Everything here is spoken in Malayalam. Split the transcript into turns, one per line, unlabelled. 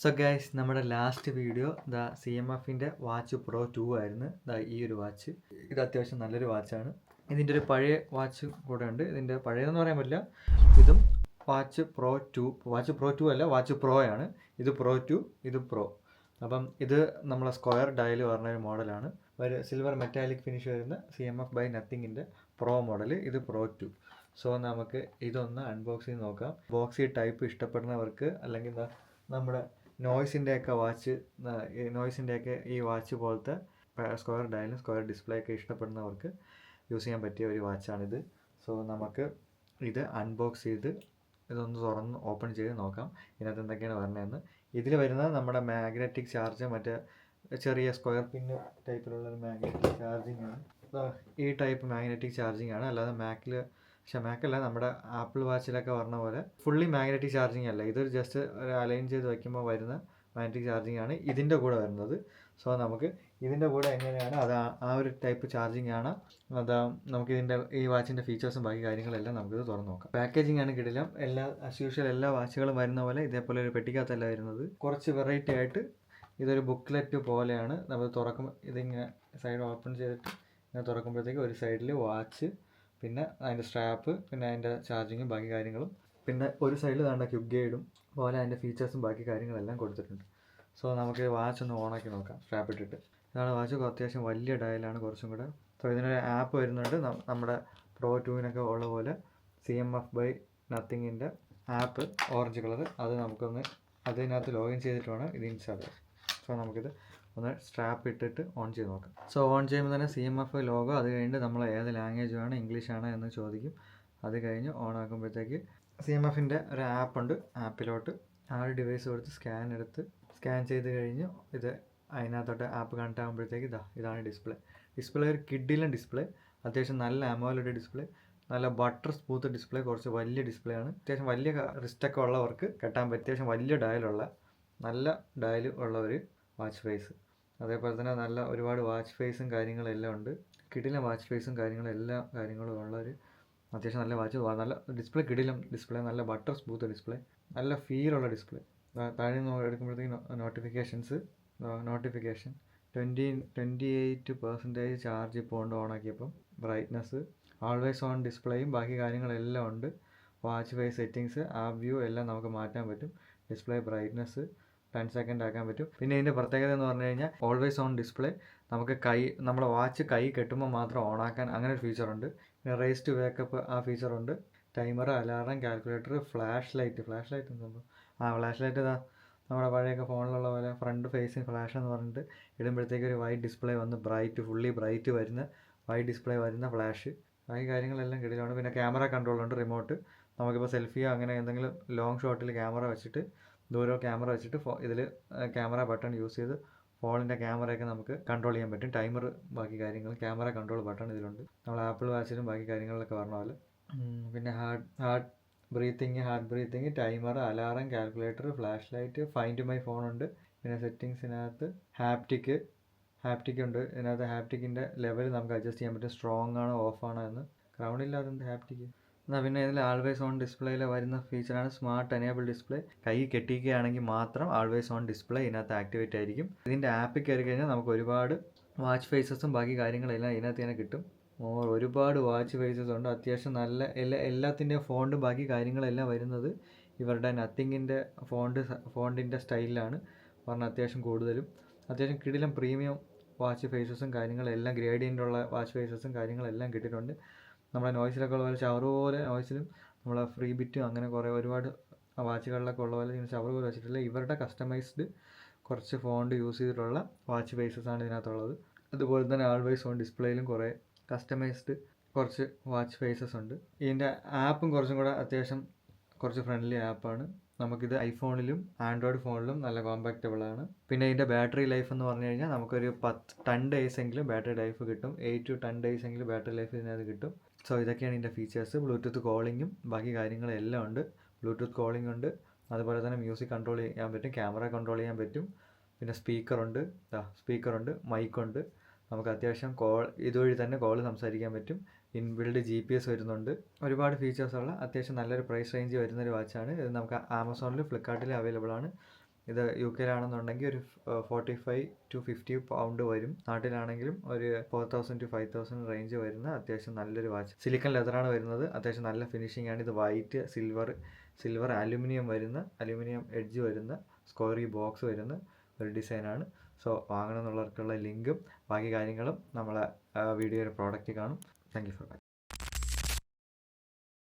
സോ ഗൈസ്, നമ്മുടെ ലാസ്റ്റ് വീഡിയോ CMF-ന്റെ വാച്ച് പ്രോ 2 ആയിരുന്നു. ഈ ഒരു വാച്ച് ഇത് അത്യാവശ്യം നല്ലൊരു വാച്ചാണ്. ഇതിൻ്റെ ഒരു പഴയ വാച്ച് കൂടെ ഉണ്ട്. ഇതിൻ്റെ പഴയതെന്ന് പറയാൻ പറ്റില്ല. ഇതും വാച്ച് പ്രോ 2 അല്ല, വാച്ച് പ്രോ ആണ്. ഇത് പ്രോ 2, ഇത് പ്രോ. അപ്പം ഇത് നമ്മളെ സ്ക്വയർ ഡയൽ പറഞ്ഞ ഒരു മോഡലാണ്. ഒരു സിൽവർ മെറ്റാലിക് ഫിനിഷ് വരുന്ന CMF ബൈ നത്തിങ്ങിൻ്റെ പ്രോ മോഡൽ. ഇത് പ്രോ 2. സോ നമുക്ക് ഇതൊന്ന് അൺബോക്സ് ചെയ്ത് നോക്കാം. ബോക്സി ടൈപ്പ് ഇഷ്ടപ്പെടുന്നവർക്ക്, അല്ലെങ്കിൽ നമ്മുടെ നോയ്സിൻ്റെയൊക്കെ ഈ വാച്ച് പോലത്തെ സ്ക്വയർ ഡയലും സ്ക്വയർ ഡിസ്പ്ലേ ഒക്കെ ഇഷ്ടപ്പെടുന്നവർക്ക് യൂസ് ചെയ്യാൻ പറ്റിയ ഒരു വാച്ചാണിത്. സോ നമുക്ക് ഇത് അൺബോക്സ് ചെയ്ത് ഇതൊന്ന് തുറന്ന് ഓപ്പൺ ചെയ്ത് നോക്കാം ഇതിനകത്ത് എന്തൊക്കെയാണ് വരുന്നതെന്ന്. ഇതിൽ വരുന്നത് നമ്മുടെ മാഗ്നറ്റിക് ചാർജ്, മറ്റേ ചെറിയ സ്ക്വയർ പിന്ന് ടൈപ്പിലുള്ള ഒരു മാഗ്നറ്റിക് ചാർജിങ് ആണ്. ഈ ടൈപ്പ് മാഗ്നറ്റിക് ചാർജിങ് ആണ്. അല്ലാതെ മാക്കല്ല, നമ്മുടെ ആപ്പിൾ വാച്ചിലൊക്കെ പറഞ്ഞ പോലെ ഫുള്ളി മാഗ്നറ്റിക് ചാർജിങ് അല്ല. ഇതൊരു ജസ്റ്റ് ഒരു അലൈൻ ചെയ്ത് വയ്ക്കുമ്പോൾ വരുന്ന മാഗ്നറ്റിക് ചാർജിങ് ആണ് ഇതിൻ്റെ കൂടെ വരുന്നത്. സോ നമുക്ക് ഇതിൻ്റെ കൂടെ എങ്ങനെയാണ് ആ ഒരു ടൈപ്പ് ചാർജിങ് ആണ്. നമുക്ക് ഈ വാച്ചിൻ്റെ ഫീച്ചേഴ്സും ബാക്കി കാര്യങ്ങളെല്ലാം നമുക്കിത് തുറന്ന് നോക്കാം. പാക്കേജിങ് ആണ് കിടിലം. ആസ് യൂഷ്വൽ എല്ലാ വാച്ചുകളും വരുന്ന പോലെ ഇതേപോലെ ഒരു പെട്ടിക്കകത്തല്ല വരുന്നത്. കുറച്ച് വെറൈറ്റി ആയിട്ട് ഇതൊരു ബുക്ക്ലെറ്റ് പോലെയാണ്. നമ്മൾ ഇതിങ്ങനെ സൈഡ് ഓപ്പൺ ചെയ്തിട്ട് ഇങ്ങനെ തുറക്കുമ്പോഴത്തേക്ക് ഒരു സൈഡിൽ വാച്ച്, പിന്നെ അതിൻ്റെ സ്ട്രാപ്പ്, പിന്നെ അതിൻ്റെ ചാർജിങ്ങും ബാക്കി കാര്യങ്ങളും, പിന്നെ ഒരു സൈഡിൽ വേണ്ട ക്യുക്ക് ഗൈഡും പോലെ അതിൻ്റെ ഫീച്ചേഴ്സും ബാക്കി കാര്യങ്ങളെല്ലാം കൊടുത്തിട്ടുണ്ട്. സോ നമുക്ക് വാച്ച് ഒന്ന് ഓണാക്കി നോക്കാം സ്ട്രാപ്പ് ഇട്ടിട്ട്. ഇതാണ് വാച്ച്. അത്യാവശ്യം വലിയ ഡയലാണ് കുറച്ചും കൂടെ. സോ ഇതിനൊരു ആപ്പ് വരുന്നുണ്ട്. നമ്മുടെ പ്രോ 2-നൊക്കെ ഉള്ള പോലെ CMF ബൈ നത്തിങ്ങിൻ്റെ ആപ്പ്, ഓറഞ്ച് കളർ. അത് നമുക്കൊന്ന് അതിനകത്ത് ലോഗിൻ ചെയ്തിട്ട് വേണം ഇത് ഇൻസ്റ്റാൾ ചെയ്യാം. സോ നമുക്കിത് ഒന്ന് സ്ട്രാപ്പ് ഇട്ടിട്ട് ഓൺ ചെയ്ത് നോക്കാം. സോ ഓൺ ചെയ്യുമ്പോൾ തന്നെ CMF ലോഗോ, അത് കഴിഞ്ഞിട്ട് നമ്മൾ ഏത് ലാംഗ്വേജ് ആണ്, ഇംഗ്ലീഷ് ആണ് എന്ന് ചോദിക്കും. അത് കഴിഞ്ഞ് ഓൺ ആക്കുമ്പോഴത്തേക്ക് CMF-ൻ്റെ ഒരു ആപ്പുണ്ട്. ആപ്പിലോട്ട് ആ ഒരു ഡിവൈസ് കൊടുത്ത് സ്കാൻ ചെയ്ത് കഴിഞ്ഞ് ഇത് അതിനകത്തോട്ട് ആപ്പ് കണക്ട് ആകുമ്പോഴത്തേക്ക് ഇതാണ് ഡിസ്പ്ലേ ഒരു കിഡിലൻ ഡിസ്പ്ലേ. അത്യാവശ്യം നല്ല അമോലെഡ് ഡിസ്പ്ലേ, നല്ല ബട്ടർ സ്മൂത്ത് ഡിസ്പ്ലേ, കുറച്ച് വലിയ ഡിസ്പ്ലേ ആണ്. അത്യാവശ്യം വലിയ റിസ്റ്റൊക്കെ ഉള്ളവർക്ക് കെട്ടാൻ പറ്റും. അത്യാവശ്യം വലിയ നല്ല ഡയൽ ഉള്ള ഒരു വാച്ച് ഫേസ്. അതേപോലെ തന്നെ നല്ല ഒരുപാട് വാച്ച് ഫേസും കാര്യങ്ങളെല്ലാം ഉണ്ട്. കിടിലം വാച്ച് ഫേസും എല്ലാ കാര്യങ്ങളും ഉള്ളൊരു അത്യാവശ്യം നല്ല വാച്ച്. നല്ല ഡിസ്പ്ലേ, കിടിലം ഡിസ്പ്ലേ, നല്ല ബട്ടർ സ്മൂത്ത് ഡിസ്പ്ലേ, നല്ല ഫീലുള്ള ഡിസ്പ്ലേ. താഴെ എടുക്കുമ്പോഴത്തേക്ക് നോട്ടിഫിക്കേഷൻ 28% ചാർജ് ഇപ്പോൾ ഉണ്ട് ഓണാക്കിയപ്പം. ബ്രൈറ്റ്നസ്, ആൾവേസ് ഓൺ ഡിസ്പ്ലേയും ബാക്കി കാര്യങ്ങളെല്ലാം ഉണ്ട്. Watch face settings, app view എല്ലാം നമുക്ക് മാറ്റാൻ പറ്റും. ഡിസ്പ്ലേ ബ്രൈറ്റ്നസ് 10 സെക്കൻഡ് ആക്കാൻ പറ്റും. പിന്നെ ഇതിൻ്റെ പ്രത്യേകത എന്ന് പറഞ്ഞു കഴിഞ്ഞാൽ ഓൾവേസ് ഓൺ ഡിസ്പ്ലേ. നമുക്ക് നമ്മുടെ വാച്ച് കൈ കെട്ടുമ്പോൾ മാത്രം ഓണാക്കാൻ അങ്ങനെ ഒരു ഫീച്ചറുണ്ട്. പിന്നെ റേസ് ടു വേക്കപ്പ് ആ ഫീച്ചറുണ്ട്. Timer, alarm, calculator, flash light നമ്മുടെ പഴയൊക്കെ ഫോണിലുള്ള പോലെ ഫ്രണ്ട് ഫേസിങ് ഫ്ലാഷ് എന്ന് പറഞ്ഞിട്ട് ഇടുമ്പോഴത്തേക്ക് ഒരു വൈറ്റ് ഡിസ്പ്ലേ വന്ന് ഫുള്ളി ബ്രൈറ്റ് വരുന്ന വൈറ്റ് ഡിസ്പ്ലേ വരുന്ന ഫ്ലാഷ്. ഈ കാര്യങ്ങളെല്ലാം കിടിലാണ്. പിന്നെ ക്യാമറ കൺട്രോളുണ്ട്, റിമോട്ട്. നമുക്കിപ്പോൾ സെൽഫിയോ അങ്ങനെ എന്തെങ്കിലും ലോങ് ഷോട്ടിൽ ക്യാമറ വെച്ചിട്ട് ഇതിൽ ക്യാമറ ബട്ടൺ യൂസ് ചെയ്ത് ഫോണിൻ്റെ ക്യാമറയൊക്കെ നമുക്ക് കൺട്രോൾ ചെയ്യാൻ പറ്റും. ടൈമർ, ബാക്കി കാര്യങ്ങൾ, ക്യാമറ കൺട്രോൾ ബട്ടൺ ഇതിലുണ്ട്. നമ്മൾ ആപ്പിൾ വാച്ചിലും ബാക്കി കാര്യങ്ങളിലൊക്കെ പറഞ്ഞ പോലെ. പിന്നെ heart breathing, timer, alarm, calculator, flash light, find my phone ഉണ്ട്. പിന്നെ സെറ്റിങ്സിനകത്ത് ഹാപ്റ്റിക് ഉണ്ട്. ഇതിനകത്ത് ഹാപ്റ്റിക്കിൻ്റെ ലെവൽ നമുക്ക് അഡ്ജസ്റ്റ് ചെയ്യാൻ പറ്റും. സ്ട്രോങ് ആണോ ഓഫ് ആണോ എന്ന്. ഗ്രൗണ്ടില്ലാതെ ഹാപ്റ്റിക്. പിന്നെ ഇതിൽ ആൾവേസ് ഓൺ ഡിസ്പ്ലേയിൽ വരുന്ന ഫീച്ചറാണ് സ്മാർട്ട് എനേബിൾ ഡിസ്പ്ലേ. കൈ കെട്ടിക്കുകയാണെങ്കിൽ മാത്രം ആൾവേസ് ഓൺ ഡിസ്പ്ലേ ഇതിനകത്ത് ആക്ടിവേറ്റ് ആയിരിക്കും. ഇതിൻ്റെ ആപ്പിൽ കയറി കഴിഞ്ഞാൽ നമുക്ക് ഒരുപാട് വാച്ച് ഫേസസും ബാക്കി കാര്യങ്ങളെല്ലാം ഇതിനകത്ത് തന്നെ കിട്ടും. ഒരുപാട് വാച്ച് ഫേസസ് ഉണ്ട്. അത്യാവശ്യം നല്ല എല്ലാത്തിൻ്റെയും ഫോണ്ടും ബാക്കി കാര്യങ്ങളെല്ലാം വരുന്നത് ഇവരുടെ നത്തിങ്ങിൻ്റെ ഫോണ്ടിൻ്റെ സ്റ്റൈലിലാണ് പറഞ്ഞാൽ അത്യാവശ്യം കൂടുതലും. അത്യാവശ്യം കിടിലം പ്രീമിയം വാച്ച് ഫേസസും കാര്യങ്ങളെല്ലാം, ഗ്രേഡിയൻ്റുള്ള വാച്ച് ഫേസസും കാര്യങ്ങളെല്ലാം കിട്ടിയിട്ടുണ്ട്. നമ്മുടെ നോയ്സിലൊക്കെ ഉള്ള പോലെ ഷവർ പോലെ നോയ്സിലും നമ്മളെ ഫ്രീ ബിറ്റും അങ്ങനെ ഒരുപാട് വാച്ചുകളിലൊക്കെ ഉള്ള പോലെ ഷവർ പോലെ വെച്ചിട്ടില്ല. ഇവരുടെ കസ്റ്റമൈസ്ഡ് കുറച്ച് ഫോണ്ട് യൂസ് ചെയ്തിട്ടുള്ള വാച്ച് ഫേസസാണ് ഇതിനകത്തുള്ളത്. അതുപോലെ തന്നെ ആൾവേസ് ഓൺ ഡിസ്പ്ലേയിലും കുറേ കസ്റ്റമൈസ്ഡ് കുറച്ച് വാച്ച് ഫേസസ് ഉണ്ട്. ഇതിൻ്റെ ആപ്പും കുറച്ചും കൂടെ അത്യാവശ്യം കുറച്ച് ഫ്രണ്ട്ലി ആപ്പാണ്. നമുക്കിത് ഐഫോണിലും ആൻഡ്രോയിഡ് ഫോണിലും നല്ല കോമ്പാക്റ്റബിൾ ആണ്. പിന്നെ ഇതിൻ്റെ ബാറ്ററി ലൈഫ് എന്ന് പറഞ്ഞു കഴിഞ്ഞാൽ നമുക്കൊരു 10 days എങ്കിലും ബാറ്ററി ലൈഫ് കിട്ടും. 8 to 10 days എങ്കിലും ബാറ്ററി ലൈഫ് ഇതിനകത്ത് കിട്ടും. സോ ഇതൊക്കെയാണ് ഇതിൻ്റെ ഫീച്ചേഴ്സ്. ബ്ലൂടൂത്ത് കോളിങ്ങും ബാക്കി കാര്യങ്ങളെല്ലാം ഉണ്ട്. ബ്ലൂടൂത്ത് കോളിംഗ് ഉണ്ട്. അതുപോലെ തന്നെ മ്യൂസിക് കൺട്രോൾ ചെയ്യാൻ പറ്റും, ക്യാമറ കൺട്രോൾ ചെയ്യാൻ പറ്റും. പിന്നെ സ്പീക്കറുണ്ട്, മൈക്കുണ്ട്. നമുക്ക് അത്യാവശ്യം ഇതുവഴി തന്നെ കോൾ സംസാരിക്കാൻ പറ്റും. ഇൻബിൽഡ് GPS വരുന്നുണ്ട്. ഒരുപാട് ഫീച്ചേഴ്സുള്ള അത്യാവശ്യം നല്ലൊരു പ്രൈസ് റേഞ്ച് വരുന്നൊരു വാച്ചാണ് ഇത്. നമുക്ക് ആമസോണിലും ഫ്ലിപ്കാർട്ടിലും അവൈലബിൾ ആണ്. ഇത് യു കെയിലാണെന്നുണ്ടെങ്കിൽ ഒരു 45 to 50 പൗണ്ട് വരും. നാട്ടിലാണെങ്കിലും ഒരു 4000 to 5000 റേഞ്ച് വരുന്ന അത്യാവശ്യം നല്ലൊരു വാച്ച്. സിലിക്കൺ ലെതറാണ് വരുന്നത്. അത്യാവശ്യം നല്ല ഫിനിഷിംഗ് ആണ്. ഇത് വൈറ്റ്, സിൽവർ അലുമിനിയം എഡ്ജ് വരുന്ന സ്ക്വയറി ബോക്സ് വരുന്ന ഒരു ഡിസൈനാണ്. സോ വാങ്ങണം എന്നുള്ളവർക്കുള്ള ലിങ്കും ബാക്കി കാര്യങ്ങളും നമ്മളെ വീഡിയോയുടെ പ്രോഡക്റ്റ് കാണും. Thank you for watching.